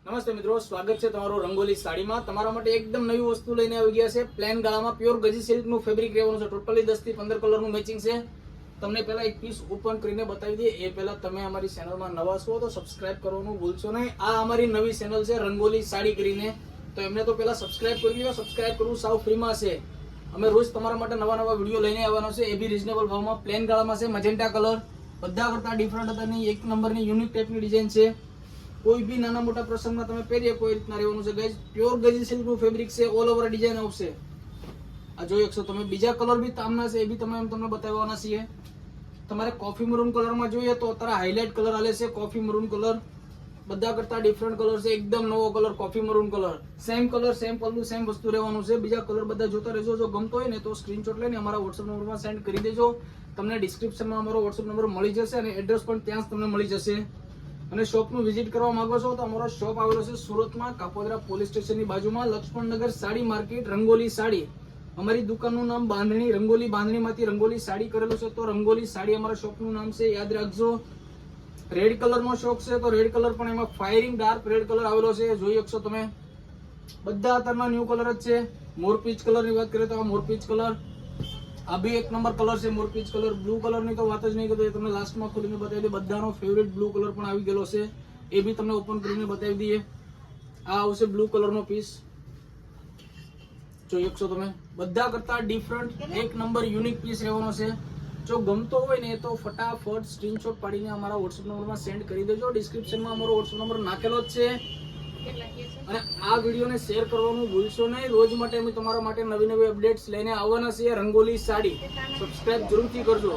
નમસ્તે મિત્રો, સ્વાગત છે તમારું રંગોલી સાડીમાં। તમારા માટે એકદમ નવી વસ્તુ લઈને આવી ગયા છે। પ્લેન ગાળામાં પ્યોર ગજી સિલ્ક નું ફેબ્રિક રહેવાનું છે। ટોટલી 10 થી 15 કલર નું મેચિંગ છે। તમને પહેલા એક પીસ ઓપન કરીને બતાવી દઈએ એ પહેલા તમે અમારી ચેનલમાં નવા છો તો સબસ્ક્રાઇબ કરવાનું ભૂલશો નહીં। આ અમારી નવી ચેનલ છે રંગોલી સાડી કરીને, તો એમને તો પહેલા સબસ્ક્રાઇબ કરી લો। સબસ્ક્રાઇબ કરવું સાવ ફ્રીમાં છે। અમે રોજ તમારા માટે નવા વિડીયો લઈને આવવાનો છે, એ બી રીઝનેબલ ભાવમાં। પ્લેન ગાળામાં છે, મજેન્ટા કલર, બધા કરતા ડિફરન્ટ હતાની એક નંબરની યુનિક ટાઈપની ડિઝાઇન છે। કોઈ બી નાના મોટા પ્રસંગમાં તમે પહેરીએ કોઈ રીતના રહેવાનું છે ગાઈઝ। પ્યોર ગજી સિલ્ક નું ફેબ્રિક છે, ઓલ ઓવર ડિઝાઇન આવશે। આ જોઈ શકશો તમે। બીજા કલર બી તામના છે, એ બી તમને બતાવવાના છીએ। તમારે કોફી મરૂન કલરમાં જોઈએ તો અત્યારે હાઇલાઇટ કલર આલે છે, કોફી મરૂન કલર। બધા કરતા ડિફરન્ટ કલર છે, એકદમ નવો colour coffee maroon colour. Same colour, same પલ્લુ, સેમ વસ્તુ રહેવાનું છે। બીજા કલર બધા જોતા રહેજો। જો ગમતો હોય ને તો સ્ક્રીનશોટ લઈને અમારા WhatsApp નંબરમાં સેન્ડ કરી દેજો। તમને ડિસ્ક્રિપ્શનમાં અમારો WhatsApp નંબર મળી જશે અને એડ્રેસ પણ ત્યાં જ તમને મળી જશે। અને શોપનું વિઝિટ કરવા માંગો છો તો અમારો શોપ આવેલો છે સુરતમાં, કાપોદ્રા પોલીસ સ્ટેશનની બાજુમાં, લક્ષ્મણનગર સાડી માર્કેટ, રંગોલી સાડી। અમારી દુકાનનું નામ બાંધણી, રંગોલી બાંધણીમાંથી રંગોલી સાડી કરેલું છે, તો રંગોલી સાડી અમારા શોપનું નામ છે, યાદ રાખજો। રેડ કલરનો શોપ છે તો રેડ કલર પણ એમાં ફાયરિંગ ડાર્ક રેડ કલર આવેલો છે, જોઈ શકશો તમે। બધા અત્યારના ન્યૂ કલર જ છે। મોરપીચ કલરની વાત કરીએ તો આ મોરપીચ કલર, આ બી એક નંબર કલર છે મોરપીચ કલર। બ્લુ કલર ની તો વાત જ નહીં કરતો, તમને લાસ્ટમાં ખોલીને બતાવી દે। બધાનો ફેવરેટ બ્લુ કલર પણ આવી ગયેલો છે, એ બી તમને ઓપન કરીને બતાવી દઈએ। આ આવશે બ્લુ કલરનો પીસ, જોઈ શકશો તમે। બધા કરતા ડિફરન્ટ એક નંબર યુનિક પીસ રહેવાનો છે। જો ગમતો હોય ને તો ફટાફટ સ્ક્રીનશોટ પાડીને અમારા WhatsApp નંબરમાં સેન્ડ કરી દેજો। ડિસ્ક્રિપ્શનમાં અમારો WhatsApp નંબર નાખેલો જ છે। અને આ વિડીયોને શેર કરવાનું ભૂલશો નહીં। રોજ માટે અમે તમારા માટે નવી અપડેટ્સ લઈને આવવાના છીએ। રંગોલી સાડી સબસ્ક્રાઇબ જરૂરથી કરજો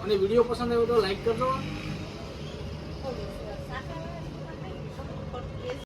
અને વિડીયો પસંદ આવ્યો તો લાઈક કરજો।